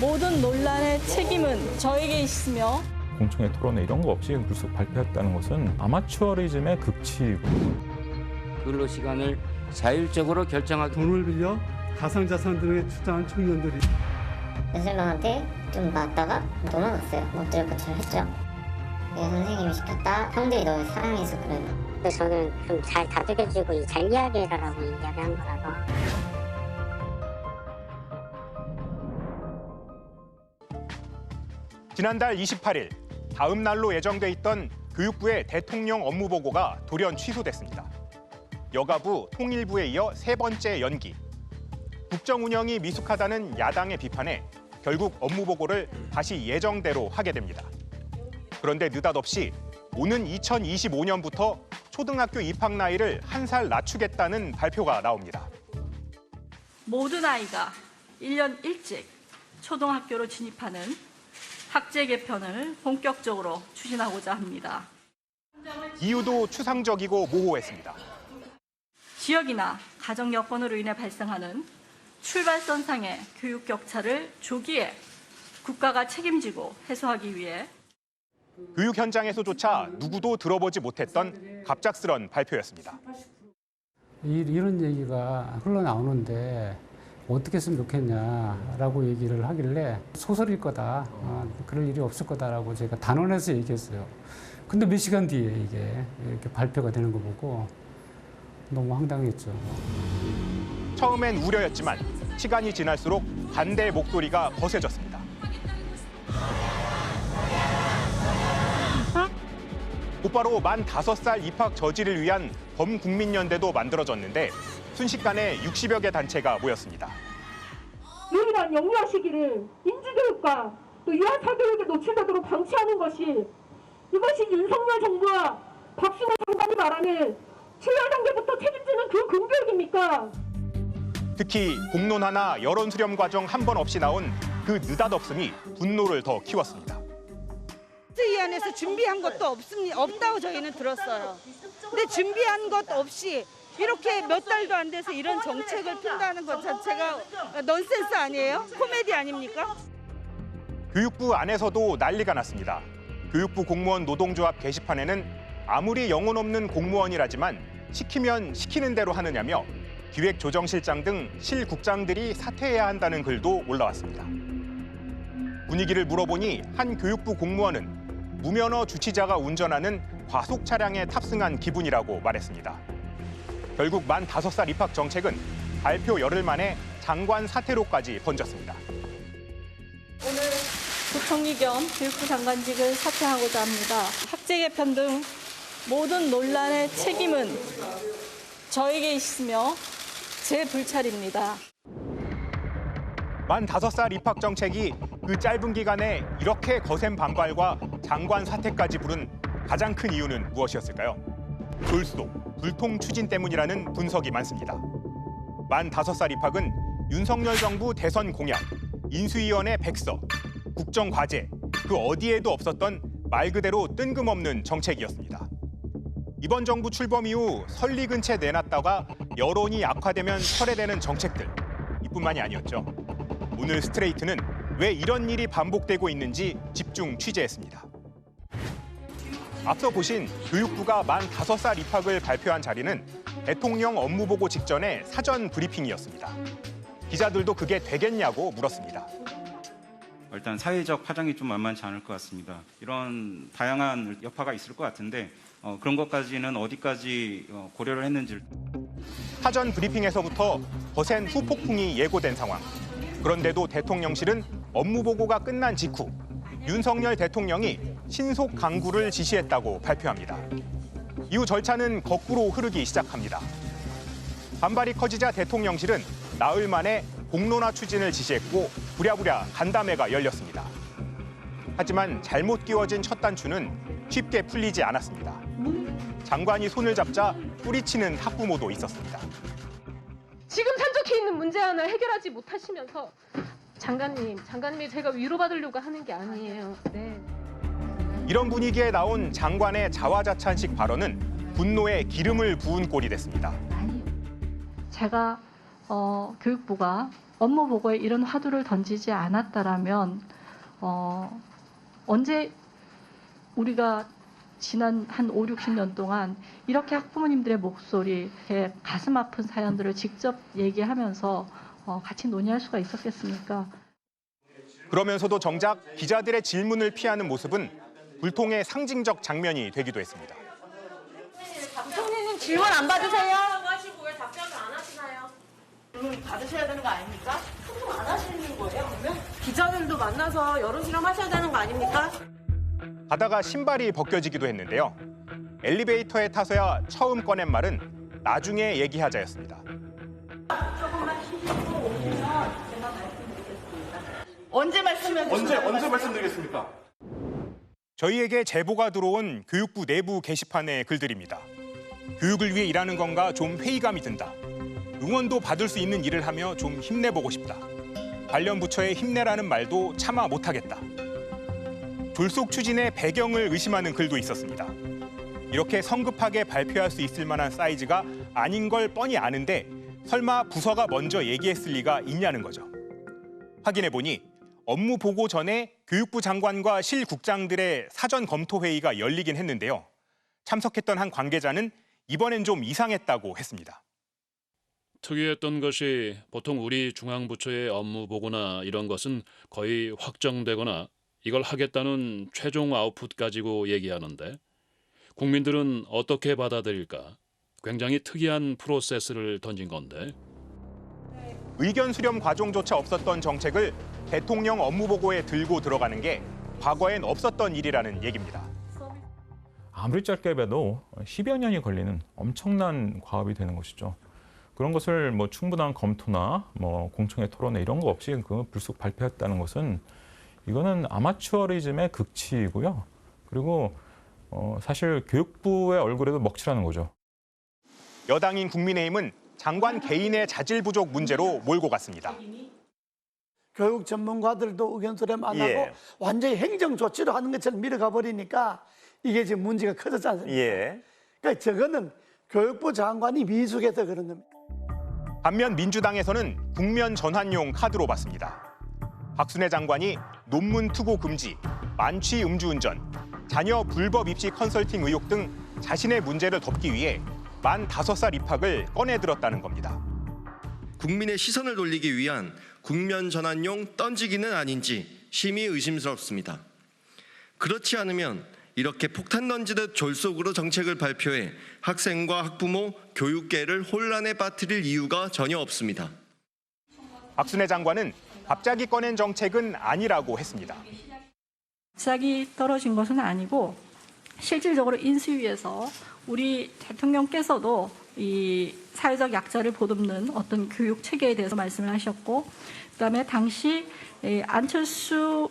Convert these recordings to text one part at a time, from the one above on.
모든 논란의 책임은 저에게 있으며 공청회 토론회 이런 거 없이 불쑥 발표했다는 것은 아마추어리즘의 극치이고 근로 시간을 자율적으로 결정하기. 돈을 빌려 가상자산 등에 투자한 청년들이 윤석열한테 좀 맞다가 도망갔어요. 엎드려 뻗치를 했죠. 선생님이 시켰다. 형들이 너 사랑해서 그래요. 저는 좀 잘 다독여주고 잘 이야기해라라고 이야기한 거라서. 지난달 28일 다음 날로 예정돼 있던 교육부의 대통령 업무 보고가 돌연 취소됐습니다. 여가부, 통일부에 이어 세 번째 연기. 국정 운영이 미숙하다는 야당의 비판에 결국 업무 보고를 다시 예정대로 하게 됩니다. 그런데 느닷없이 오는 2025년부터 초등학교 입학 나이를 1살 낮추겠다는 발표가 나옵니다. 모든 아이가 1년 일찍 초등학교로 진입하는 학제 개편을 본격적으로 추진하고자 합니다. 이유도 추상적이고 모호했습니다. 지역이나 가정 여건으로 인해 발생하는 출발선상의 교육 격차를 조기에 국가가 책임지고 해소하기 위해 교육 현장에서조차 누구도 들어보지 못했던 갑작스런 발표였습니다. 이런 얘기가 흘러나오는데 어떻게 했으면 좋겠냐라고 얘기를 하길래 소설일 거다, 그럴 일이 없을 거다라고 제가 단언해서 얘기했어요. 근데 몇 시간 뒤에 이게 이렇게 발표가 되는 거 보고 너무 황당했죠. 처음엔 우려였지만 시간이 지날수록 반대의 목소리가 거세졌습니다. 곧바로 만 5살 입학 저지를 위한 범국민연대도 만들어졌는데 순식간에 60여 개 단체가 모였습니다. 유일한 영유아 시기를 인지교육과 또 유아 사교육에 노출되도록 방치하는 것이 이것이 윤석열 정부와 박순애 장관이 말하는 출발 단계부터 책임지는 그 공교육입니까? 특히 공론화나 여론 수렴 과정 한 번 없이 나온 그 느닷없음이 분노를 더 키웠습니다. 이 안에서 준비한 것도 없다고 저희는 들었어요. 근데 준비한 것 없이 이렇게 몇 달도 안 돼서 이런 정책을 핀다는 것 자체가 넌센스 아니에요? 코미디 아닙니까? 교육부 안에서도 난리가 났습니다. 교육부 공무원 노동조합 게시판에는 아무리 영혼 없는 공무원이라지만 시키면 시키는 대로 하느냐며 기획조정실장 등 실국장들이 사퇴해야 한다는 글도 올라왔습니다. 분위기를 물어보니 한 교육부 공무원은 무면허 주치자가 운전하는 과속 차량에 탑승한 기분이라고 말했습니다. 결국 만 5살 입학 정책은 발표 열흘 만에 장관 사퇴로까지 번졌습니다. 오늘 부총리 겸 교육부 장관직을 사퇴하고자 합니다. 학제 개편 등 모든 논란의 책임은 저에게 있으며 제 불찰입니다. 만 5살 입학 정책이 그 짧은 기간에 이렇게 거센 반발과 장관 사퇴까지 부른 가장 큰 이유는 무엇이었을까요? 졸속, 불통 추진 때문이라는 분석이 많습니다. 만 5살 입학은 윤석열 정부 대선 공약, 인수위원회 백서, 국정과제, 그 어디에도 없었던 말 그대로 뜬금없는 정책이었습니다. 이번 정부 출범 이후 설익은 채 내놨다가 여론이 악화되면 철회되는 정책들, 이뿐만이 아니었죠. 오늘 스트레이트는 왜 이런 일이 반복되고 있는지 집중 취재했습니다. 앞서 보신 교육부가 만 5살 입학을 발표한 자리는 대통령 업무 보고 직전의 사전 브리핑이었습니다. 기자들도 그게 되겠냐고 물었습니다. 일단 사회적 파장이 좀 만만치 않을 것 같습니다. 이런 다양한 여파가 있을 것 같은데 그런 것까지는 어디까지 고려를 했는지. 사전 브리핑에서부터 거센 후폭풍이 예고된 상황. 그런데도 대통령실은 업무 보고가 끝난 직후 윤석열 대통령이 신속 강구를 지시했다고 발표합니다. 이후 절차는 거꾸로 흐르기 시작합니다. 반발이 커지자 대통령실은 나흘 만에 공론화 추진을 지시했고 부랴부랴 간담회가 열렸습니다. 하지만 잘못 끼워진 첫 단추는 쉽게 풀리지 않았습니다. 장관이 손을 잡자 뿌리치는 학부모도 있었습니다. 지금 산적해 있는 문제 하나 해결하지 못하시면서 장관님이 제가 위로받으려고 하는 게 아니에요. 네. 이런 분위기에 나온 장관의 자화자찬식 발언은 분노에 기름을 부은 꼴이 됐습니다. 제가 교육부가 업무 보고에 이런 화두를 던지지 않았다라면 언제 우리가 지난 한 5, 60년 동안 이렇게 학부모님들의 목소리, 가슴 아픈 사연들을 직접 얘기하면서 같이 논의할 수가 있었겠습니까? 그러면서도 정작 기자들의 질문을 피하는 모습은 불통의 상징적 장면이 되기도 했습니다. 부총리님 질문 안 받으세요? 하시고 왜 답변을 안 하시나요? 질문 받으셔야 되는 거 아닙니까? 소통 안 하시는 거예요, 그러면? 기자들도 만나서 여론 실험 하셔야 되는 거 아닙니까? 가다가 신발이 벗겨지기도 했는데요. 엘리베이터에 타서야 처음 꺼낸 말은 나중에 얘기하자였습니다. 조금만 쉬시고 오시면 제가 말씀드리겠습니다. 언제 말씀드리겠습니까? 저희에게 제보가 들어온 교육부 내부 게시판의 글들입니다. 교육을 위해 일하는 건가 좀 회의감이 든다. 응원도 받을 수 있는 일을 하며 좀 힘내보고 싶다. 관련 부처에 힘내라는 말도 차마 못하겠다. 졸속 추진의 배경을 의심하는 글도 있었습니다. 이렇게 성급하게 발표할 수 있을 만한 사이즈가 아닌 걸 뻔히 아는데 설마 부서가 먼저 얘기했을 리가 있냐는 거죠. 확인해보니 업무 보고 전에 교육부 장관과 실국장들의 사전 검토 회의가 열리긴 했는데요. 참석했던 한 관계자는 이번엔 좀 이상했다고 했습니다. 특이했던 것이 보통 우리 중앙부처의 업무 보고나 이런 것은 거의 확정되거나 이걸 하겠다는 최종 아웃풋 가지고 얘기하는데 국민들은 어떻게 받아들일까? 굉장히 특이한 프로세스를 던진 건데. 의견 수렴 과정조차 없었던 정책을 대통령 업무 보고에 들고 들어가는 게 과거엔 없었던 일이라는 얘기입니다. 아무리 짧게 봐도 10여 년이 걸리는 엄청난 과업이 되는 것이죠. 그런 것을 충분한 검토나 공청회 토론회 이런 거 없이 불쑥 발표했다는 것은 이거는 아마추어리즘의 극치이고요. 그리고 사실 교육부의 얼굴에도 먹칠하는 거죠. 여당인 국민의힘은 장관 개인의 자질 부족 문제로 몰고 갔습니다. 교육 전문가들도 의견 수렴 안 하고 완전히 행정 조치로 하는 것처럼 밀어가 버리니까 이게 지금 문제가 커졌지 않습니까? 그러니까 저거는 교육부 장관이 미숙해서 그런 겁니다. 반면 민주당에서는 국면 전환용 카드로 봤습니다. 박순애 장관이 논문 투고 금지, 만취 음주운전, 자녀 불법 입시 컨설팅 의혹 등 자신의 문제를 덮기 위해 만 5살 입학을 꺼내들었다는 겁니다. 국민의 시선을 돌리기 위한 국면 전환용 던지기는 아닌지 심히 의심스럽습니다. 그렇지 않으면 이렇게 폭탄 던지듯 졸속으로 정책을 발표해 학생과 학부모, 교육계를 혼란에 빠뜨릴 이유가 전혀 없습니다. 박순애 장관은 갑자기 꺼낸 정책은 아니라고 했습니다. 갑자기 떨어진 것은 아니고 실질적으로 인수위에서 우리 대통령께서도 이 사회적 약자를 보듬는 어떤 교육 체계에 대해서 말씀을 하셨고, 그다음에 당시 안철수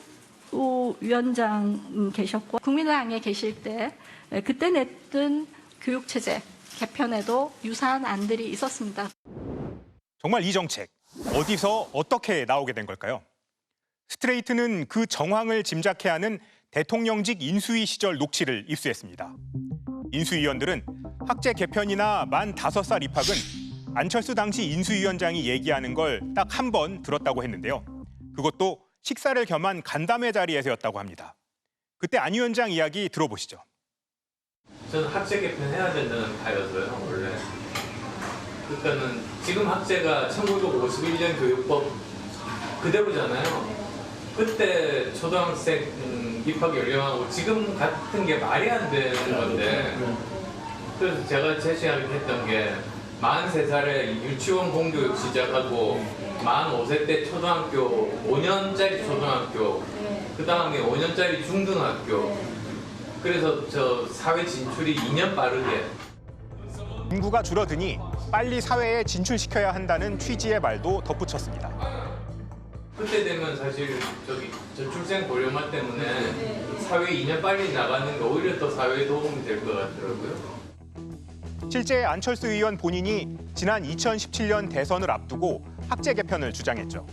위원장 계셨고 국민의당에 계실 때 그때 냈던 교육 체제 개편에도 유사한 안들이 있었습니다. 정말 이 정책 어디서 어떻게 나오게 된 걸까요? 스트레이트는 그 정황을 짐작해야 하는 대통령직 인수위 시절 녹취를 입수했습니다. 인수위원들은 학제 개편이나 만 5살 입학은 안철수 당시 인수위원장이 얘기하는 걸 딱 한 번 들었다고 했는데요. 그것도 식사를 겸한 간담회 자리에서였다고 합니다. 그때 안 위원장 이야기 들어보시죠. 저는 학제 개편해야 된다는 파였어요, 원래. 그때는 지금 학제가 1951년 교육법 그대로잖아요. 그때 초등학생 입학 연령하고 지금 같은 게 말이 안 되는 건데, 그래서 제가 제시하겠던 게 43살에 유치원 공교육 시작하고 45세 때 초등학교 5년짜리 초등학교, 그 다음에 5년짜리 중등학교, 그래서 저 사회 진출이 2년 빠르게. 인구가 줄어드니 빨리 사회에 진출시켜야 한다는 취지의 말도 덧붙였습니다. 그때 되면 사실 저출생 고령화 때문에 사회 2년 빨리 나가는 게 오히려 더 사회에 도움이 될 것 같더라고요. 실제 안철수 의원 본인이 지난 2017년 대선을 앞두고 학제 개편을 주장했죠.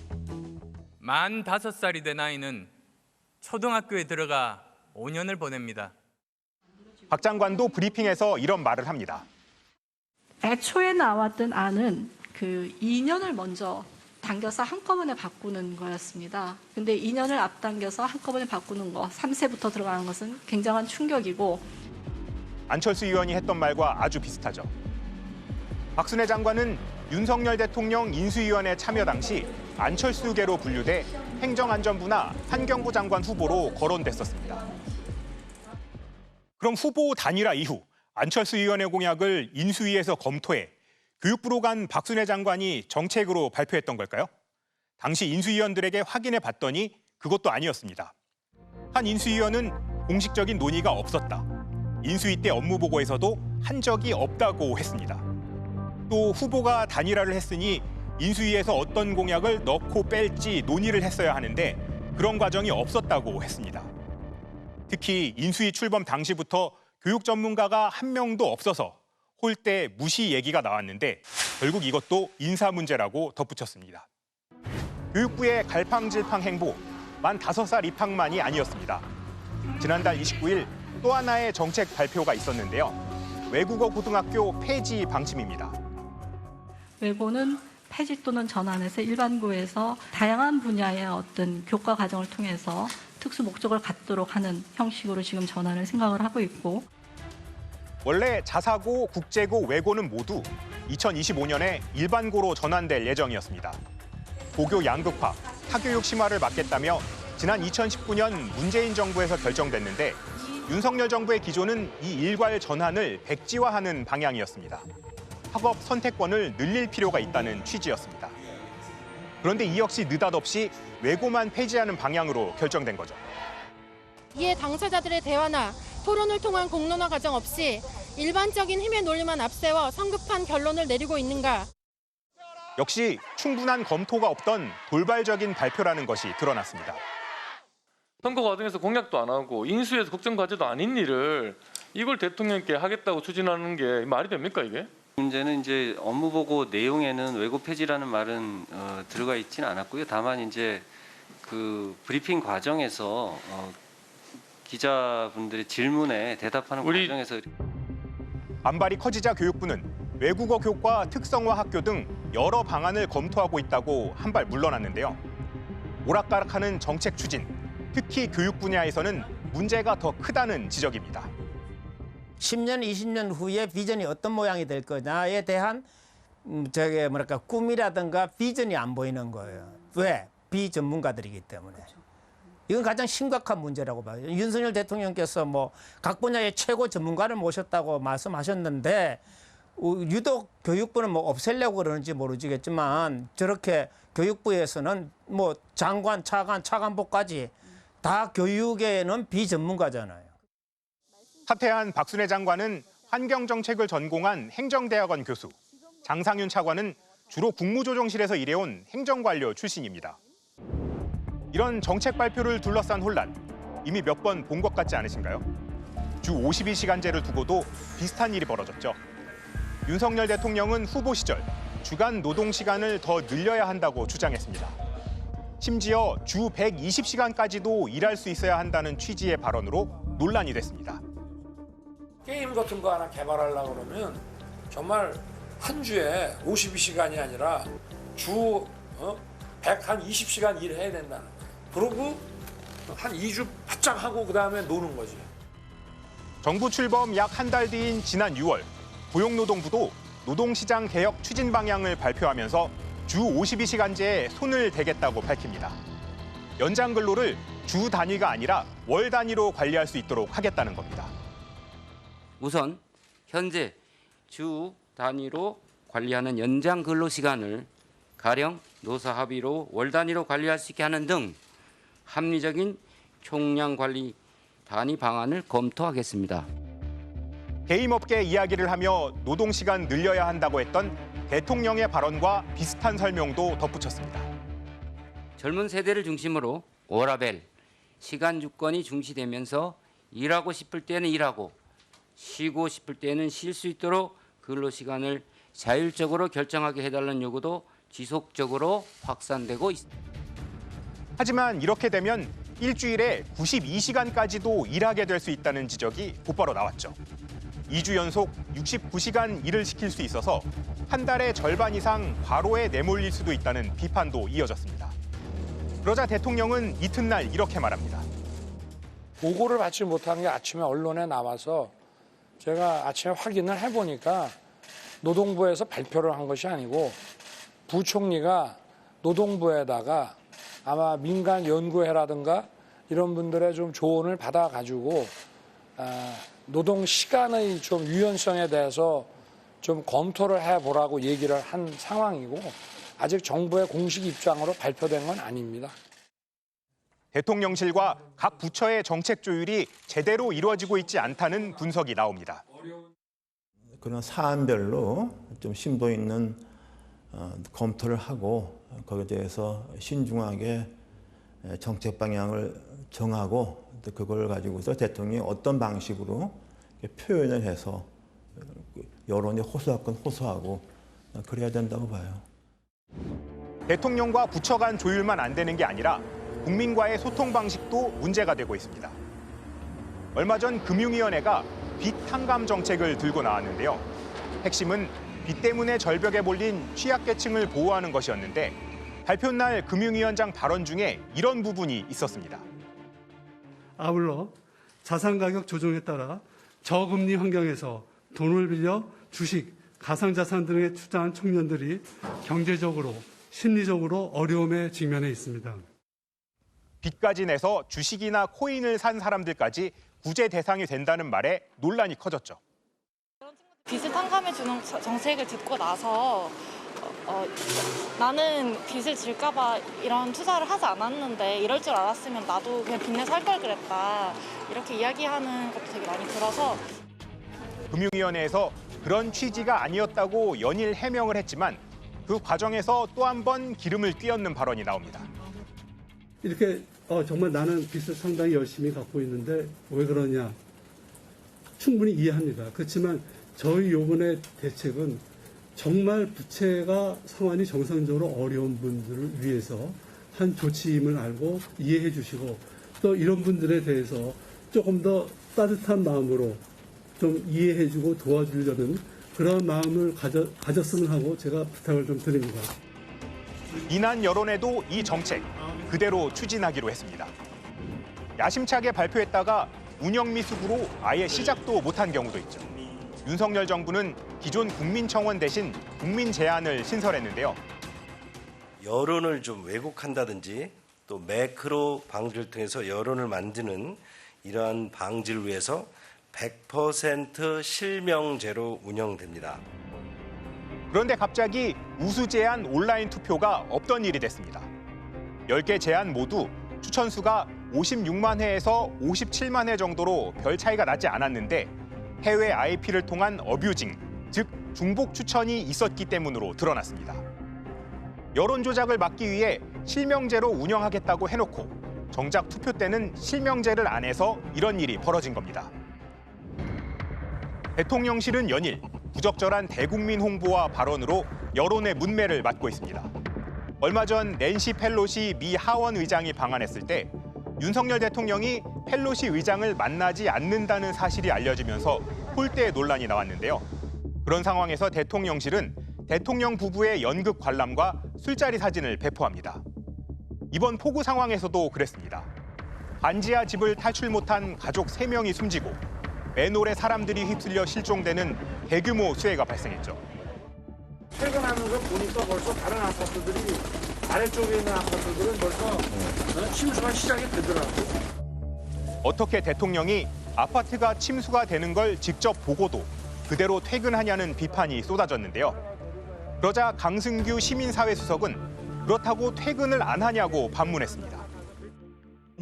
만 5살이 된 아이는 초등학교에 들어가 5년을 보냅니다. 박 장관도 브리핑에서 이런 말을 합니다. 애초에 나왔던 안은 그 2년을 먼저 당겨서 한꺼번에 바꾸는 거였습니다. 근데 2년을 앞당겨서 한꺼번에 바꾸는 거, 3세부터 들어가는 것은 굉장한 충격이고 안철수 의원이 했던 말과 아주 비슷하죠. 박순애 장관은 윤석열 대통령 인수위원회 참여 당시 안철수계로 분류돼 행정안전부나 환경부 장관 후보로 거론됐었습니다. 그럼 후보 단일화 이후 안철수 의원의 공약을 인수위에서 검토해 교육부로 간 박순애 장관이 정책으로 발표했던 걸까요? 당시 인수위원들에게 확인해 봤더니 그것도 아니었습니다. 한 인수위원은 공식적인 논의가 없었다. 인수위 때 업무 보고에서도 한 적이 없다고 했습니다. 또 후보가 단일화를 했으니 인수위에서 어떤 공약을 넣고 뺄지 논의를 했어야 하는데 그런 과정이 없었다고 했습니다. 특히 인수위 출범 당시부터 교육 전문가가 한 명도 없어서 홀대 무시 얘기가 나왔는데 결국 이것도 인사 문제라고 덧붙였습니다. 교육부의 갈팡질팡 행보, 만 5살 입학만이 아니었습니다. 지난달 29일 또 하나의 정책 발표가 있었는데요. 외국어 고등학교 폐지 방침입니다. 외고는 폐지 또는 전환해서 일반고에서 다양한 분야의 어떤 교과 과정을 통해서 특수 목적을 갖도록 하는 형식으로 지금 전환을 생각을 하고 있고 원래 자사고, 국제고, 외고는 모두 2025년에 일반고로 전환될 예정이었습니다. 고교 양극화, 사교육 심화를 막겠다며 지난 2019년 문재인 정부에서 결정됐는데 윤석열 정부의 기조는 이 일괄 전환을 백지화하는 방향이었습니다. 학업 선택권을 늘릴 필요가 있다는 취지였습니다. 그런데 이 역시 느닷없이 외고만 폐지하는 방향으로 결정된 거죠. 이에 당사자들의 대화나 토론을 통한 공론화 과정 없이 일반적인 힘의 논리만 앞세워 성급한 결론을 내리고 있는가? 역시 충분한 검토가 없던 돌발적인 발표라는 것이 드러났습니다. 선거 과정에서 공약도 안 하고 인수위에서 국정 과제도 아닌 일을 이걸 대통령께 하겠다고 추진하는 게 말이 됩니까 이게? 문제는 이제 업무 보고 내용에는 외고 폐지라는 말은 들어가 있지는 않았고요. 다만 이제 그 브리핑 과정에서 기자분들의 질문에 대답하는 과정에서 반발이 커지자 교육부는 외국어 교과 특성화 학교 등 여러 방안을 검토하고 있다고 한 발 물러났는데요. 오락가락하는 정책 추진, 특히 교육 분야에서는 문제가 더 크다는 지적입니다. 10년, 20년 후에 비전이 어떤 모양이 될 거냐에 대한 꿈이라든가 비전이 안 보이는 거예요. 왜? 비전문가들이기 때문에. 이건 가장 심각한 문제라고 봐요. 윤석열 대통령께서 각 분야의 최고 전문가를 모셨다고 말씀하셨는데 유독 교육부는 없애려고 그러는지 모르겠지만 저렇게 교육부에서는 장관, 차관보까지 다 교육에는 비전문가잖아요. 사퇴한 박순애 장관은 환경정책을 전공한 행정대학원 교수, 장상윤 차관은 주로 국무조정실에서 일해온 행정관료 출신입니다. 이런 정책 발표를 둘러싼 혼란, 이미 몇 번 본 것 같지 않으신가요? 주 52시간제를 두고도 비슷한 일이 벌어졌죠. 윤석열 대통령은 후보 시절 주간 노동시간을 더 늘려야 한다고 주장했습니다. 심지어 주 120시간까지도 일할 수 있어야 한다는 취지의 발언으로 논란이 됐습니다. 게임 같은 거 하나 개발하려고 그러면 정말 한 주에 52시간이 아니라 주 120시간 일해야 된다는 거예요. 그러고 한 2주 바짝 하고 그다음에 노는 거지. 정부 출범 약 한 달 뒤인 지난 6월, 고용노동부도 노동시장 개혁 추진 방향을 발표하면서 주 52시간제에 손을 대겠다고 밝힙니다. 연장 근로를 주 단위가 아니라 월 단위로 관리할 수 있도록 하겠다는 겁니다. 우선 현재 주 단위로 관리하는 연장 근로 시간을 가령 노사 합의로 월 단위로 관리할 수 있게 하는 등 합리적인 총량 관리 단위 방안을 검토하겠습니다. 게임업계 이야기를 하며 노동시간 늘려야 한다고 했던 대통령의 발언과 비슷한 설명도 덧붙였습니다. 젊은 세대를 중심으로 워라밸, 시간 주권이 중시되면서 일하고 싶을 때는 일하고 쉬고 싶을 때는 쉴 수 있도록 근로시간을 자율적으로 결정하게 해달라는 요구도 지속적으로 확산되고 있습니다. 하지만 이렇게 되면 일주일에 92시간까지도 일하게 될 수 있다는 지적이 곧바로 나왔죠. 2주 연속 69시간 일을 시킬 수 있어서 한 달의 절반 이상 과로에 내몰릴 수도 있다는 비판도 이어졌습니다. 그러자 대통령은 이튿날 이렇게 말합니다. 보고를 받지 못한 게 아침에 언론에 나와서 제가 아침에 확인을 해보니까 노동부에서 발표를 한 것이 아니고 부총리가 노동부에다가 아마 민간 연구회라든가 이런 분들의 좀 조언을 받아가지고 노동 시간의 좀 유연성에 대해서 좀 검토를 해보라고 얘기를 한 상황이고 아직 정부의 공식 입장으로 발표된 건 아닙니다. 대통령실과 각 부처의 정책 조율이 제대로 이루어지고 있지 않다는 분석이 나옵니다. 그런 사안별로 좀 심도 있는 검토를 하고 거기에 대해서 신중하게 정책 방향을 정하고 그걸 가지고서 대통령이 어떤 방식으로 표현을 해서 여론이 호소할 건 호소하고 그래야 된다고 봐요. 대통령과 부처 간 조율만 안 되는 게 아니라 국민과의 소통 방식도 문제가 되고 있습니다. 얼마 전 금융위원회가 빚 탕감 정책을 들고 나왔는데요. 핵심은 빚 때문에 절벽에 몰린 취약계층을 보호하는 것이었는데 발표 날 금융위원장 발언 중에 이런 부분이 있었습니다. 아울러 자산가격 조정에 따라 저금리 환경에서 돈을 빌려 주식, 가상자산 등에 투자한 청년들이 경제적으로, 심리적으로 어려움에 직면해 있습니다. 빚까지 내서 주식이나 코인을 산 사람들까지 구제 대상이 된다는 말에 논란이 커졌죠. 빚을 탕감해 주는 정책을 듣고 나서 나는 빚을 질까 봐 이런 투자를 하지 않았는데 이럴 줄 알았으면 나도 그냥 빚내 살 걸 그랬다. 이렇게 이야기하는 것도 되게 많이 들어서 금융위원회에서 그런 취지가 아니었다고 연일 해명을 했지만 그 과정에서 또 한 번 기름을 띄얹는 발언이 나옵니다. 이렇게 정말 나는 빚을 상당히 열심히 갚고 있는데 왜 그러냐. 충분히 이해합니다. 그렇지만 저희 요번의 대책은 정말 부채가 상환이 정상적으로 어려운 분들을 위해서 한 조치임을 알고 이해해 주시고 또 이런 분들에 대해서 조금 더 따뜻한 마음으로 좀 이해해 주고 도와주려는 그런 마음을 가졌으면 하고 제가 부탁을 좀 드립니다. 비난 여론에도 이 정책 그대로 추진하기로 했습니다. 야심차게 발표했다가 운영 미숙으로 아예 시작도 못한 경우도 있죠. 윤석열 정부는 기존 국민청원 대신 국민 제안을 신설했는데요. 여론을 좀 왜곡한다든지 또 매크로 방지를 통해서 여론을 만드는 이러한 방지를 위해서 100% 실명제로 운영됩니다. 그런데 갑자기 우수 제안 온라인 투표가 없던 일이 됐습니다. 10개 제안 모두 추천수가 56만 회에서 57만 회 정도로 별 차이가 나지 않았는데 해외 IP를 통한 어뷰징, 즉 중복 추천이 있었기 때문으로 드러났습니다. 여론 조작을 막기 위해 실명제로 운영하겠다고 해놓고 정작 투표 때는 실명제를 안 해서 이런 일이 벌어진 겁니다. 대통령실은 연일 부적절한 대국민 홍보와 발언으로 여론의 문매를 맞고 있습니다. 얼마 전 낸시 펠로시 미 하원 의장이 방한했을 때 윤석열 대통령이 펠로시 의장을 만나지 않는다는 사실이 알려지면서 홀대 논란이 나왔는데요. 그런 상황에서 대통령실은 대통령 부부의 연극 관람과 술자리 사진을 배포합니다. 이번 폭우 상황에서도 그랬습니다. 반지하 집을 탈출 못한 가족 3명이 숨지고 맨홀에 사람들이 휩쓸려 실종되는 대규모 수해가 발생했죠. 퇴근하면서 보니까 벌써 다른 아파트들이 아래쪽에 있는 아파트들은 벌써 침수가 시작이 되더라고요. 어떻게 대통령이 아파트가 침수가 되는 걸 직접 보고도 그대로 퇴근하냐는 비판이 쏟아졌는데요. 그러자 강승규 시민사회 수석은 그렇다고 퇴근을 안 하냐고 반문했습니다.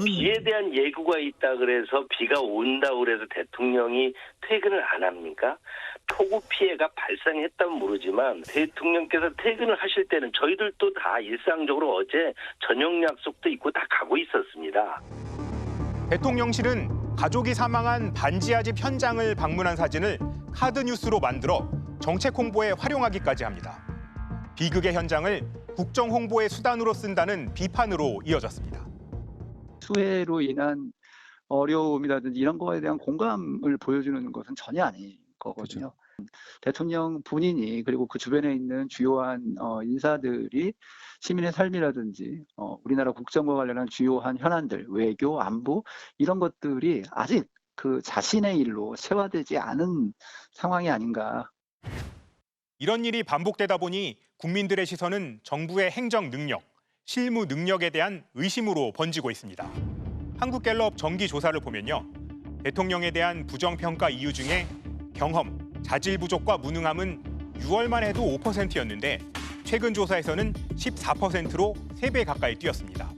비에 대한 예고가 있다 그래서 비가 온다 그래서 대통령이 퇴근을 안 합니까? 폭우 피해가 발생했다면 모르지만 대통령께서 퇴근을 하실 때는 저희들도 다 일상적으로 어제 저녁 약속도 있고 다 가고 있었습니다. 대통령실은 가족이 사망한 반지하 집 현장을 방문한 사진을 카드뉴스로 만들어 정책 홍보에 활용하기까지 합니다. 비극의 현장을 국정 홍보의 수단으로 쓴다는 비판으로 이어졌습니다. 수해로 인한 어려움이라든지 이런 거에 대한 공감을 보여주는 것은 전혀 아닌 거거든요. 대통령 본인이 그리고 그 주변에 있는 주요한 인사들이 시민의 삶이라든지 우리나라 국정과 관련한 주요한 현안들, 외교, 안보 이런 것들이 아직 그 자신의 일로 체화되지 않은 상황이 아닌가. 이런 일이 반복되다 보니 국민들의 시선은 정부의 행정 능력, 실무 능력에 대한 의심으로 번지고 있습니다. 한국갤럽 정기 조사를 보면요. 대통령에 대한 부정평가 이유 중에 경험, 자질 부족과 무능함은 6월만 해도 5%였는데 최근 조사에서는 14%로 3배 가까이 뛰었습니다.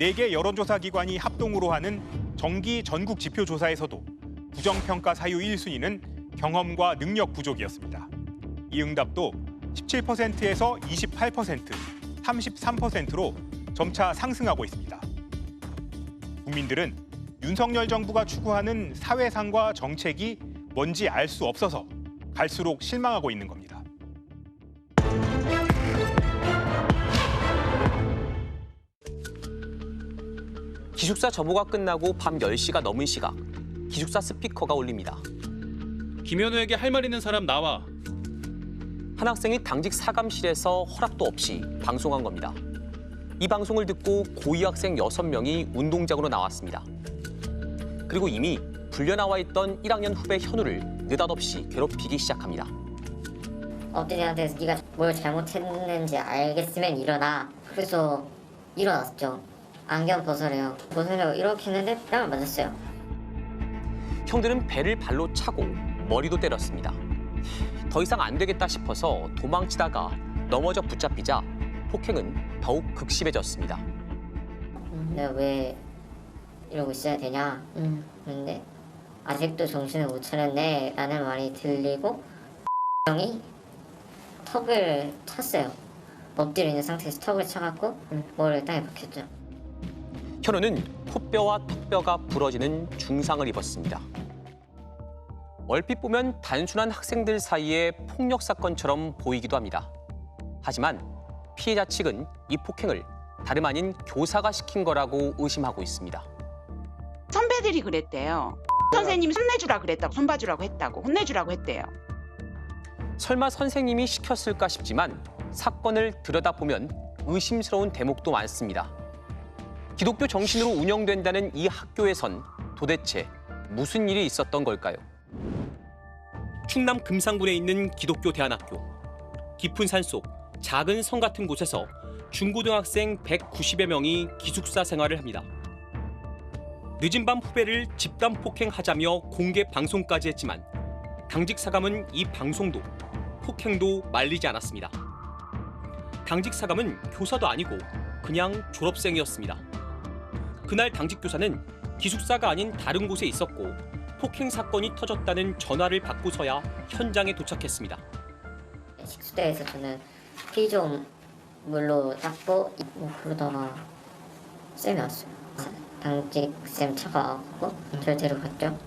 4개 여론조사 기관이 합동으로 하는 정기 전국 지표 조사에서도 부정평가 사유 1순위는 경험과 능력 부족이었습니다. 이 응답도 17%에서 28%, 33%로 점차 상승하고 있습니다. 국민들은 윤석열 정부가 추구하는 사회상과 정책이 뭔지 알 수 없어서 갈수록 실망하고 있는 겁니다. 기숙사 점호가 끝나고 밤 10시가 넘은 시각, 기숙사 스피커가 울립니다. 김현우에게 할 말 있는 사람 나와. 한 학생이 당직 사감실에서 허락도 없이 방송한 겁니다. 이 방송을 듣고 고2 학생 6명이 운동장으로 나왔습니다. 그리고 이미 불려나와 있던 1학년 후배 현우를 느닷없이 괴롭히기 시작합니다. 엎드려한테 네가 뭘 잘못했는지 알겠으면 일어나. 그래서 일어났죠. 안경 벗으래요. 벗으려고 이렇게 했는데 뺨을 맞았어요. 형들은 배를 발로 차고 머리도 때렸습니다. 더 이상 안 되겠다 싶어서 도망치다가 넘어져 붙잡히자 폭행은 더욱 극심해졌습니다. 내가 왜 이러고 있어야 되냐. 그런데 아직도 정신을 못 차렸네 라는 말이 들리고 형이 턱을 찼어요. 엎드려 있는 상태에서 턱을 차갖고 머리를 땅에 박혔죠. 현우는 코뼈와 턱뼈가 부러지는 중상을 입었습니다. 얼핏 보면 단순한 학생들 사이의 폭력 사건처럼 보이기도 합니다. 하지만 피해자 측은 이 폭행을 다름 아닌 교사가 시킨 거라고 의심하고 있습니다. 선배들이 그랬대요. 선생님이 혼내주라 그랬다고, 손봐주라고 했다고, 혼내주라고 했대요. 설마 선생님이 시켰을까 싶지만 사건을 들여다보면 의심스러운 대목도 많습니다. 기독교 정신으로 운영된다는 이 학교에선 도대체 무슨 일이 있었던 걸까요? 충남 금산군에 있는 기독교 대안학교. 깊은 산속 작은 성 같은 곳에서 중고등학생 190여 명이 기숙사 생활을 합니다. 늦은 밤 후배를 집단 폭행하자며 공개 방송까지 했지만 당직 사감은 이 방송도 폭행도 말리지 않았습니다. 당직 사감은 교사도 아니고 그냥 졸업생이었습니다. 그날 당직 교사는 기숙사가 아닌 다른 곳에 있었고 폭행 사건이 터졌다는 전화를 받고서야 현장에 도착했습니다. 식수대에서 저는 피 좀 물로 닦고 그러다가 쌤이 왔어요. 당직 쌤 차가 왔고 저를 데려갔죠.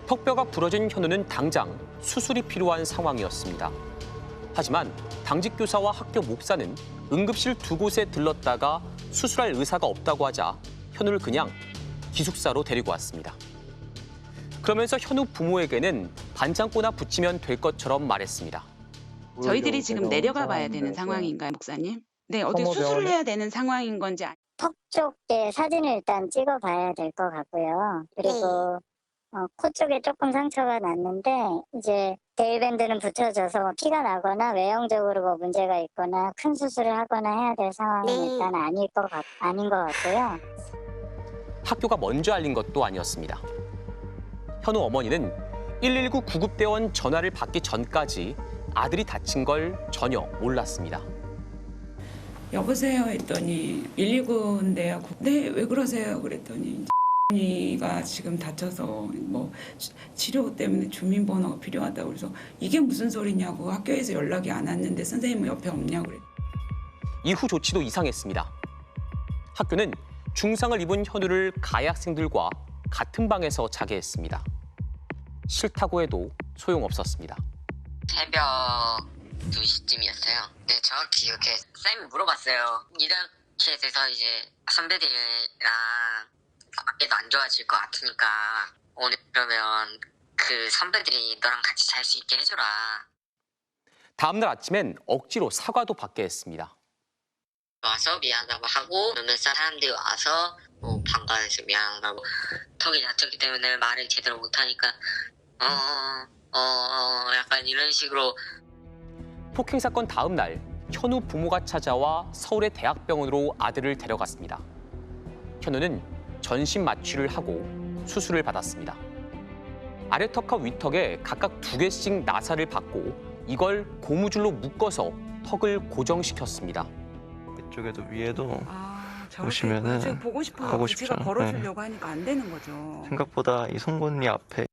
턱뼈가 부러진 현우는 당장 수술이 필요한 상황이었습니다. 하지만 당직 교사와 학교 목사는 응급실 두 곳에 들렀다가 수술할 의사가 없다고 하자 현우를 그냥 기숙사로 데리고 왔습니다. 그러면서 현우 부모에게는 반창고나 붙이면 될 것처럼 말했습니다. 저희들이 지금 내려가 봐야 되는 상황인가요, 목사님? 네, 어떻게 수술을 해야 되는 상황인 건지. 턱 쪽에 사진을 일단 찍어봐야 될 것 같고요. 그리고 코 쪽에 조금 상처가 났는데 이제 데일밴드는 붙여져서 피가 나거나 외형적으로 뭐 문제가 있거나 큰 수술을 하거나 해야 될 상황은 일단 아닌 것 같고요. 학교가 먼저 알린 것도 아니었습니다. 현우 어머니는 119 구급대원 전화를 받기 전까지 아들이 다친 걸 전혀 몰랐습니다. 여보세요 했더니 119인데요. 네, 왜 그러세요? 그랬더니 가 지금 다쳐서 뭐 치료 때문에 주민번호가 필요하다고 그래서 이게 무슨 소리냐고 학교에서 연락이 안 왔는데 선생님은 옆에 없냐고 그랬어요. 이후 조치도 이상했습니다. 학교는 중상을 입은 현우를 가해 학생들과 같은 방에서 자게 했습니다. 싫다고 해도 소용없었습니다. 새벽 2시쯤이었어요. 네, 정확히 이렇게 쌤이 물어봤어요. 이렇게돼서 이제 선배들이랑 관계도 안 좋아질 것 같으니까 오늘 그러면 그 선배들이 너랑 같이 잘 수 있게 해줘라. 다음 날 아침엔 억지로 사과도 받게 했습니다. 와서 미안하다고 하고 몇몇 사람들이 와서 뭐 방관해서 미안하다고 턱이 다쳤기 때문에 말을 제대로 못하니까 약간 이런 식으로. 폭행 사건 다음 날 현우 부모가 찾아와 서울의 대학병원으로 아들을 데려갔습니다. 현우는 전신 마취를 하고 수술을 받았습니다. 아래턱과 위턱에 각각 2개씩 나사를 받고 이걸 고무줄로 묶어서 턱을 고정시켰습니다. 이쪽에도 위에도 저렇게 보시면은 제가 보고 싶어요. 하고 제가 싶죠. 걸어주려고 하니까 안 되는 거죠. 생각보다 이 송곳니 앞에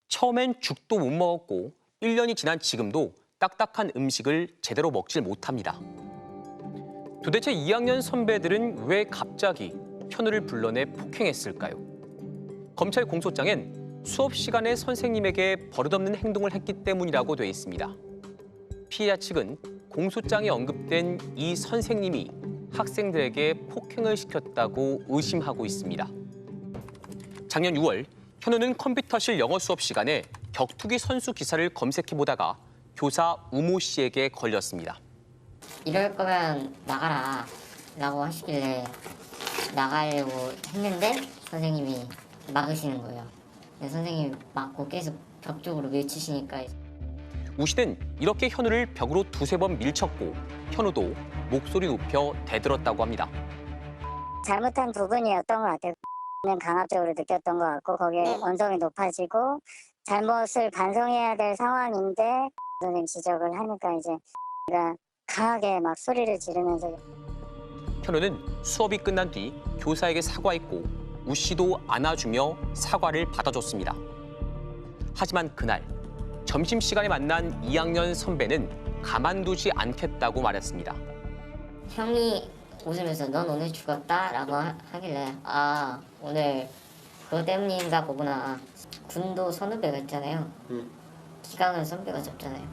처음엔 죽도 못 먹었고 1년이 지난 지금도 딱딱한 음식을 제대로 먹질 못합니다. 도대체 2학년 선배들은 왜 갑자기 현우를 불러내 폭행했을까요? 검찰 공소장엔 수업 시간에 선생님에게 버릇없는 행동을 했기 때문이라고 돼 있습니다. 피해자 측은 공소장에 언급된 이 선생님이 학생들에게 폭행을 시켰다고 의심하고 있습니다. 작년 6월 현우는 컴퓨터실 영어 수업 시간에 격투기 선수 기사를 검색해보다가 교사 우모 씨에게 걸렸습니다. 이럴 거면 나가라 라고 하시길래 나가려고 했는데 선생님이 막으시는 거예요. 선생님이 막고 계속 벽 쪽으로 밀치시니까 우 씨는 이렇게 현우를 벽으로 2~3번 밀쳤고 현우도 목소리 높여 대들었다고 합니다. 잘못한 부분이었던 것 같아요. 는 강압적으로 느꼈던 것 같고 거기에 언성이 높아지고 잘못을 반성해야 될 상황인데 선생님 지적을 하니까 이제 제가 강하게 막 소리를 지르면서. 현우는 수업이 끝난 뒤 교사에게 사과했고 우 씨도 안아주며 사과를 받아줬습니다. 하지만 그날 점심시간에 만난 2학년 선배는 가만두지 않겠다고 말했습니다. 형이 웃으면서 넌 오늘 죽었다 라고 하길래 아 오늘 그거 때문인가 보구나. 군도 선후배가 있잖아요. 기강은 선배가 잡잖아요.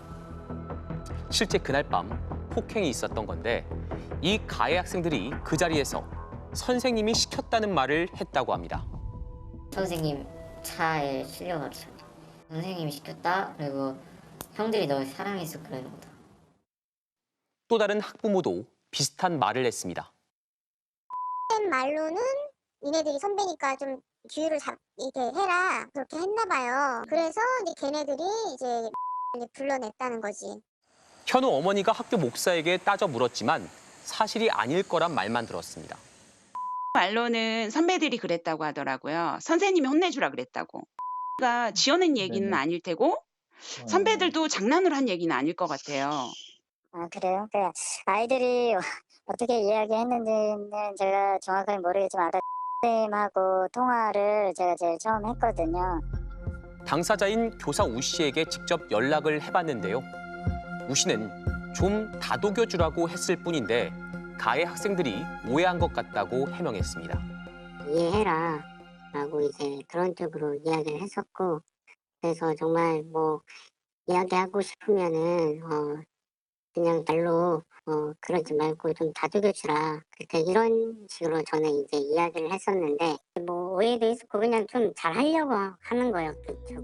실제 그날 밤 폭행이 있었던 건데 이 가해 학생들이 그 자리에서 선생님이 시켰다는 말을 했다고 합니다. 선생님 차에 실려가지고 선생님이 시켰다. 그리고 형들이 널 사랑해서 그러는 거다. 또 다른 학부모도 비슷한 말을 했습니다. 말로는 니네들이 선배니까 좀 규율을 이렇게 해라 그렇게 했나 봐요. 그래서 이제 걔네들이 이제 불러냈다는 거지. 현우 어머니가 학교 목사에게 따져 물었지만 사실이 아닐 거란 말만 들었습니다. 말로는 선배들이 그랬다고 하더라고요. 선생님이 혼내주라 그랬다고. 그러니까 지어낸 얘기는 아닐 테고 선배들도 장난으로 한 얘기는 아닐 것 같아요. 아 그래요? 그러니까 아이들이 어떻게 이야기했는지는 제가 정확하게 모르겠지만 아까 선생님하고 통화를 제가 제일 처음 했거든요. 당사자인 교사 우 씨에게 직접 연락을 해봤는데요. 우 씨는 좀 다독여주라고 했을 뿐인데 가해 학생들이 오해한 것 같다고 해명했습니다. 이해해라 라고 이제 그런 쪽으로 이야기를 했었고 그래서 정말 뭐 이야기하고 싶으면은 그냥 말로 그러지 말고 좀 다독여주라. 그러니까 이런 식으로 저는 이제 이야기를 했었는데 뭐 오해도 있었고 그냥 좀 잘하려고 하는 거였겠죠.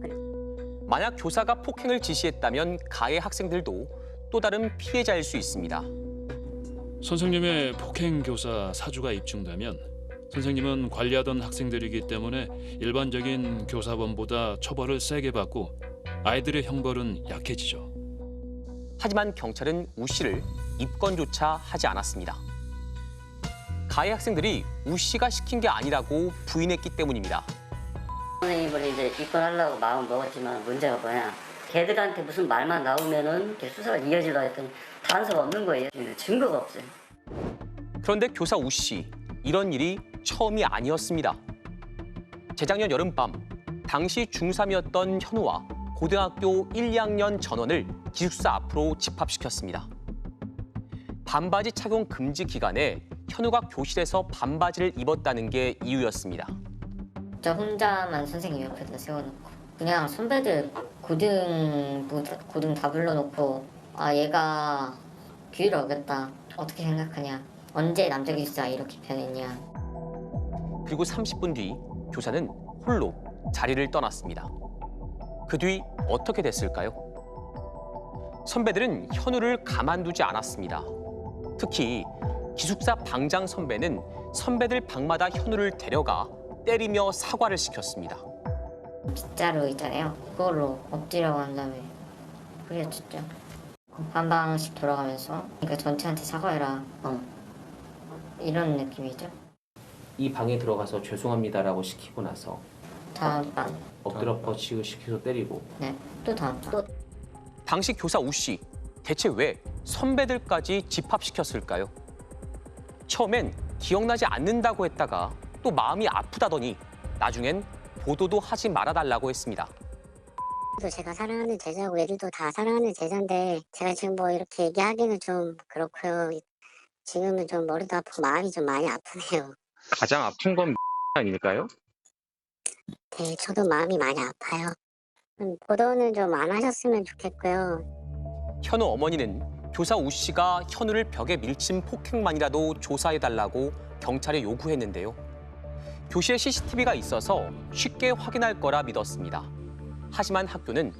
만약 교사가 폭행을 지시했다면 가해 학생들도 또 다른 피해자일 수 있습니다. 선생님의 폭행 교사 사주가 입증되면 선생님은 관리하던 학생들이기 때문에 일반적인 교사범보다 처벌을 세게 받고 아이들의 형벌은 약해지죠. 하지만 경찰은 우 씨를 입건조차 하지 않았습니다. 가해 학생들이 우 씨가 시킨 게 아니라고 부인했기 때문입니다. 선생님을 이제 입건하려고 마음 먹었지만 문제가 뭐냐. 걔들한테 무슨 말만 나오면은 수사가 이어지려 했더니 단서가 없는 거예요. 증거가 없어요. 그런데 교사 우 씨, 이런 일이 처음이 아니었습니다. 재작년 여름밤, 당시 중3이었던 현우와 고등학교 1, 2학년 전원을 기숙사 앞으로 집합시켰습니다. 반바지 착용 금지 기간에 현우가 교실에서 반바지를 입었다는 게 이유였습니다. 저 혼자만 선생님 옆에다 세워놓고 그냥 선배들 고등 다 불러놓고 아 얘가 규율을 어겼다. 어떻게 생각하냐. 언제 남자 기숙사 이렇게 변했냐. 그리고 30분 뒤 교사는 홀로 자리를 떠났습니다. 그 뒤 어떻게 됐을까요? 선배들은 현우를 가만두지 않았습니다. 특히 기숙사 방장 선배는 선배들 방마다 현우를 데려가 때리며 사과를 시켰습니다. 빗자루 있잖아요. 그걸로 엎드려고 한 다음에 그랬죠. 한 방씩 돌아가면서 그러니까 전체한테 사과해라. 이런 느낌이죠. 이 방에 들어가서 죄송합니다라고 시키고 나서 다음 방. 엎드려 뻗치고 시켜서 때리고. 네, 또 다음 방. 당시 교사 우 씨, 대체 왜 선배들까지 집합시켰을까요? 처음엔 기억나지 않는다고 했다가 또 마음이 아프다더니 나중엔 보도도 하지 말아달라고 했습니다. 제가 사랑하는 제자고 애들도 다 사랑하는 제자인데 제가 지금 뭐 이렇게 얘기하기는 좀 그렇고요. 지금은 좀 머리도 아프고 마음이 좀 많이 아프네요. 가장 아픈 건 아닐까요? 네, 저도 마음이 많이 아파요. 보도는 좀 안 하셨으면 좋겠고요. 현우 어머니는 교사 우 씨가 현우를 벽에 밀친 폭행만이라도 조사해달라고 경찰에 요구했는데요. 교실에 CCTV가 있어서 쉽게 확인할 거라 믿었습니다. 하지만 학교는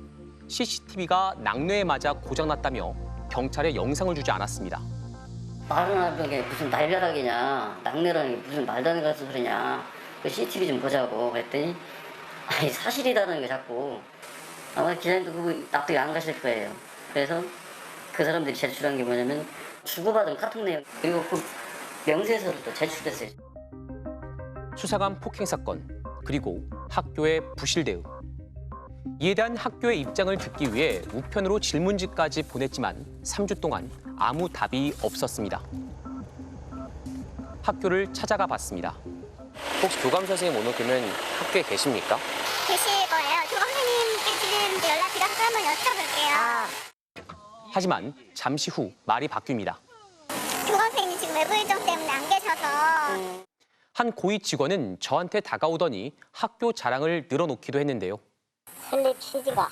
CCTV가 낙뢰에 맞아 고장났다며 경찰에 영상을 주지 않았습니다. 말은 하던 게 무슨 날벼락이냐, 낙뢰라는 게 무슨 말도 안 되는 소리냐, 그 CCTV 좀 보자고 그랬더니 아니 사실이라는 게 자꾸 아마 기자님도 그거 납득이 안 가실 거예요. 그래서 그 사람들이 제출한 게 뭐냐면 주고받은 카톡 내용 그리고 그 명세서도 제출됐어요. 수사관 폭행 사건 그리고 학교의 부실 대응. 이에 대한 학교의 입장을 듣기 위해 우편으로 질문지까지 보냈지만 3주 동안 아무 답이 없었습니다. 학교를 찾아가 봤습니다. 혹시 교감 선생님 오늘 그러면 학교에 계십니까? 계실 거예요. 교감 선생님께 지금 연락 드려서 한번 여쭤볼게요. 하지만 잠시 후 말이 바뀝니다. 교감 선생님 지금 외부 일정 때문에 안 계셔서. 한 고위 직원은 저한테 다가오더니 학교 자랑을 늘어놓기도 했는데요. 설립 취지가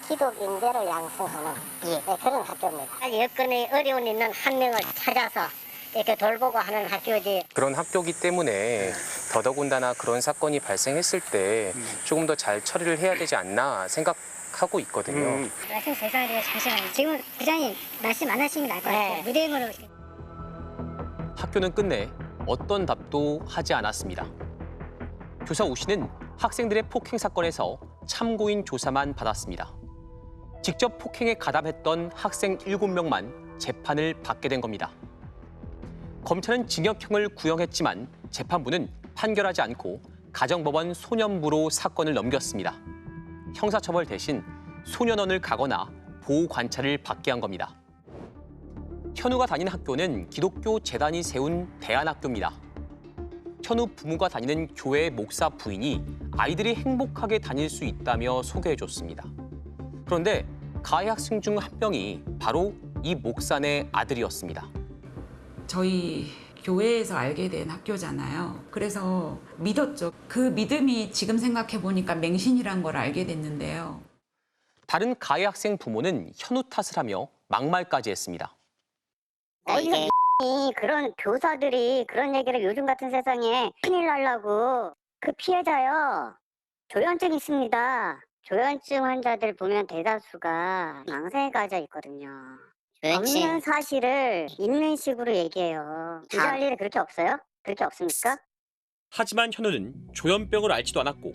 기독인들을 양성하는 네, 그런 학교입니다. 여건이 어려운 있는 한 명을 찾아서 이렇게 돌보고 하는 학교지. 그런 학교기 때문에 더더군다나 그런 사건이 발생했을 때 조금 더 잘 처리를 해야 되지 않나 생각하고 있거든요. 말씀 죄송해요. 잠시만요. 지금 부장님 말씀 안 하시는 게 나을 것 같아요. 무대응으로. 학교는 끝내 어떤 답도 하지 않았습니다. 교사 우 씨는 학생들의 폭행 사건에서 참고인 조사만 받았습니다. 직접 폭행에 가담했던 학생 7명만 재판을 받게 된 겁니다. 검찰은 징역형을 구형했지만 재판부는 판결하지 않고 가정법원 소년부로 사건을 넘겼습니다. 형사처벌 대신 소년원을 가거나 보호관찰을 받게 한 겁니다. 현우가 다닌 학교는 기독교 재단이 세운 대안학교입니다. 현우 부모가 다니는 교회 목사 부인이 아이들이 행복하게 다닐 수 있다며 소개해줬습니다. 그런데 가해 학생 중 한 명이 바로 이 목사네 아들이었습니다. 저희 교회에서 알게 된 학교잖아요. 그래서 믿었죠. 그 믿음이 지금 생각해 보니까 맹신이란 걸 알게 됐는데요. 다른 가해 학생 부모는 현우 탓을 하며 막말까지 했습니다. 이게 그런 교사들이 그런 얘기를 요즘 같은 세상에 큰일 날라고 그 피해자요. 조현증 있습니다. 조현증 환자들 보면 대다수가 망상에 가져 있거든요. 없는 사실을 있는 식으로 얘기해요. 이럴 일이 그렇게 없어요? 그렇게 없습니까? 하지만 현우는 조현병을 앓지도 않았고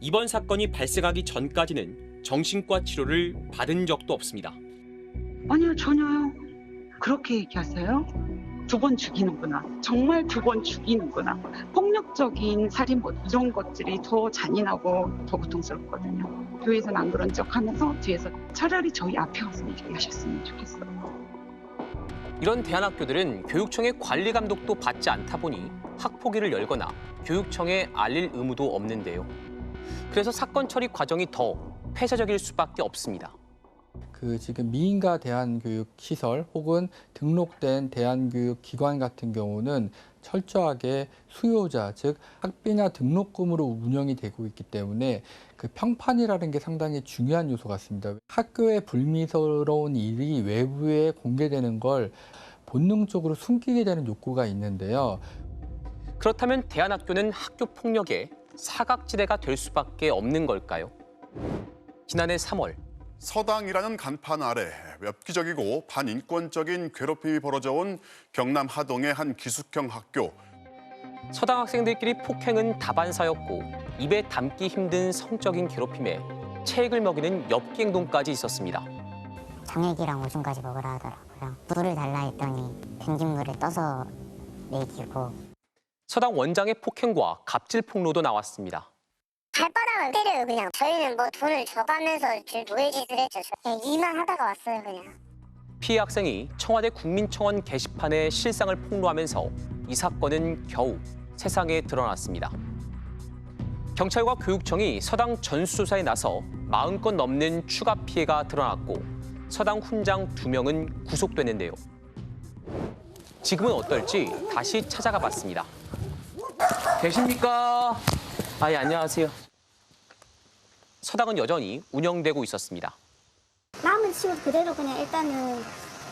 이번 사건이 발생하기 전까지는 정신과 치료를 받은 적도 없습니다. 아니요, 전혀요. 그렇게 얘기하세요? 2번 죽이는구나. 정말 2번 죽이는구나. 폭력적인 살인 이런 것들이 더 잔인하고 더 고통스럽거든요. 교회에서는 안 그런 척 하면서 뒤에서 차라리 저희 앞에 와서 얘기하셨으면 좋겠어요. 이런 대안학교들은 교육청의 관리 감독도 받지 않다 보니 학폭위를 열거나 교육청에 알릴 의무도 없는데요. 그래서 사건 처리 과정이 더 폐쇄적일 수밖에 없습니다. 지금 미인가 대안교육시설 혹은 등록된 대안교육기관 같은 경우는 철저하게 수요자, 즉 학비나 등록금으로 운영이 되고 있기 때문에 그 평판이라는 게 상당히 중요한 요소 같습니다. 학교의 불미스러운 일이 외부에 공개되는 걸 본능적으로 숨기게 되는 욕구가 있는데요. 그렇다면 대안학교는 학교 폭력의 사각지대가 될 수밖에 없는 걸까요? 지난해 3월 서당이라는 간판 아래 엽기적이고 반인권적인 괴롭힘이 벌어져온 경남 하동의 한 기숙형 학교. 서당 학생들끼리 폭행은 다반사였고 입에 담기 힘든 성적인 괴롭힘에 체액을 먹이는 엽기 행동까지 있었습니다. 정액이랑 오줌까지 먹으라 하더라고요. 물을 달라 했더니 뱅진물에 떠서 먹이고. 서당 원장의 폭행과 갑질 폭로도 나왔습니다. 발바닥을 때려요 그냥. 저희는 뭐 돈을 줘가면서 노예짓을 했죠. 그냥 일만 하다가 왔어요 그냥. 피해 학생이 청와대 국민청원 게시판에 실상을 폭로하면서 이 사건은 겨우 세상에 드러났습니다. 경찰과 교육청이 서당 전수조사에 나서 40건 넘는 추가 피해가 드러났고 서당 훈장 2명은 구속됐는데요. 지금은 어떨지 다시 찾아가 봤습니다. 계십니까? 예, 안녕하세요. 서당은 여전히 운영되고 있었습니다. 남은 친구 그대로 그냥 일단은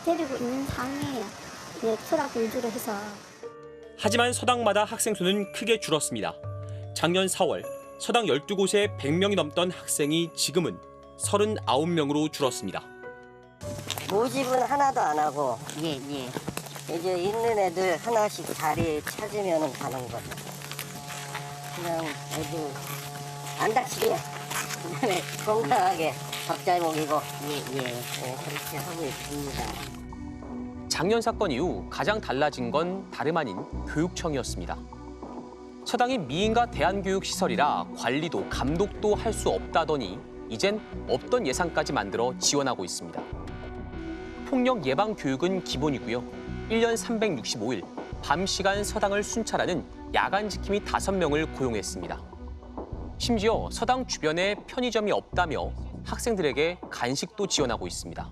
데리고 있는 상황이에요. 트럭 위주로 해서. 하지만 서당마다 학생 수는 크게 줄었습니다. 작년 4월 서당 12곳에 100명이 넘던 학생이 지금은 39명으로 줄었습니다. 모집은 하나도 안 하고 이제 있는 애들 하나씩 자리 찾으면 가는 거죠. 그냥 애들 안 다치게 그다음에 건강하게 밥 잘 먹이고 그렇게 하고 있습니다. 작년 사건 이후 가장 달라진 건 다름 아닌 교육청이었습니다. 서당이 미인가 대안교육시설이라 관리도 감독도 할 수 없다더니 이젠 없던 예산까지 만들어 지원하고 있습니다. 폭력 예방 교육은 기본이고요. 1년 365일 밤 시간 서당을 순찰하는 야간 지킴이 5명을 고용했습니다. 심지어 서당 주변에 편의점이 없다며 학생들에게 간식도 지원하고 있습니다.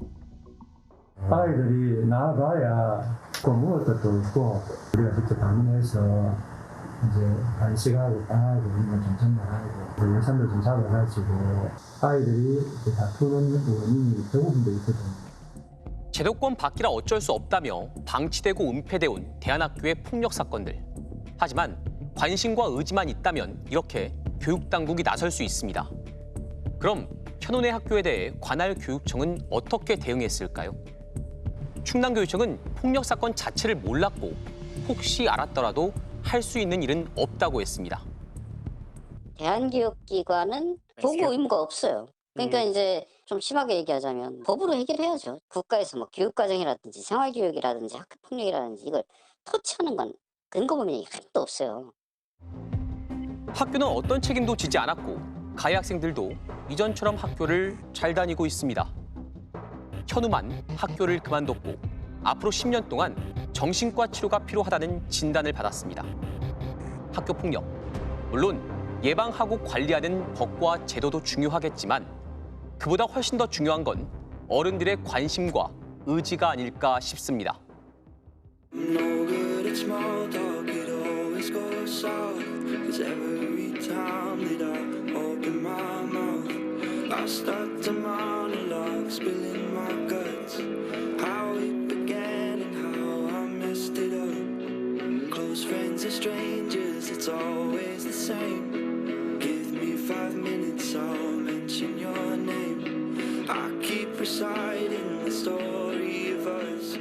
아이들이 나와봐야 먹을 것도 없고 우리가 직접 방문해서 이제 간식하고 빵하고 이런 건 좀 전달하고 예산도 좀 잡아가지고 아이들이 다투는 원인이 대부분 돼 있거든요. 제도권 밖이라 어쩔 수 없다며 방치되고 은폐돼 온 대안학교의 폭력 사건들. 하지만 관심과 의지만 있다면 이렇게 교육당국이 나설 수 있습니다. 그럼 현원의 학교에 대해 관할 교육청은 어떻게 대응했을까요? 충남교육청은 폭력 사건 자체를 몰랐고 혹시 알았더라도 할 수 있는 일은 없다고 했습니다. 대한교육기관은 보고 의무가 없어요. 그러니까 이제 좀 심하게 얘기하자면 법으로 해결해야죠. 국가에서 뭐 교육과정이라든지 생활교육이라든지 학교폭력이라든지 이걸 터치하는 건 근거 범위가 하나도 없어요. 학교는 어떤 책임도 지지 않았고 가해 학생들도 이전처럼 학교를 잘 다니고 있습니다. 현우만 학교를 그만뒀고 앞으로 10년 동안 정신과 치료가 필요하다는 진단을 받았습니다. 학교 폭력, 물론 예방하고 관리하는 법과 제도도 중요하겠지만 그보다 훨씬 더 중요한 건 어른들의 관심과 의지가 아닐까 싶습니다. I start to monologue, spilling my guts. How it began and how I messed it up. Close friends and strangers, it's always the same. Give me 5 minutes, I'll mention your name. I keep reciting the story of us.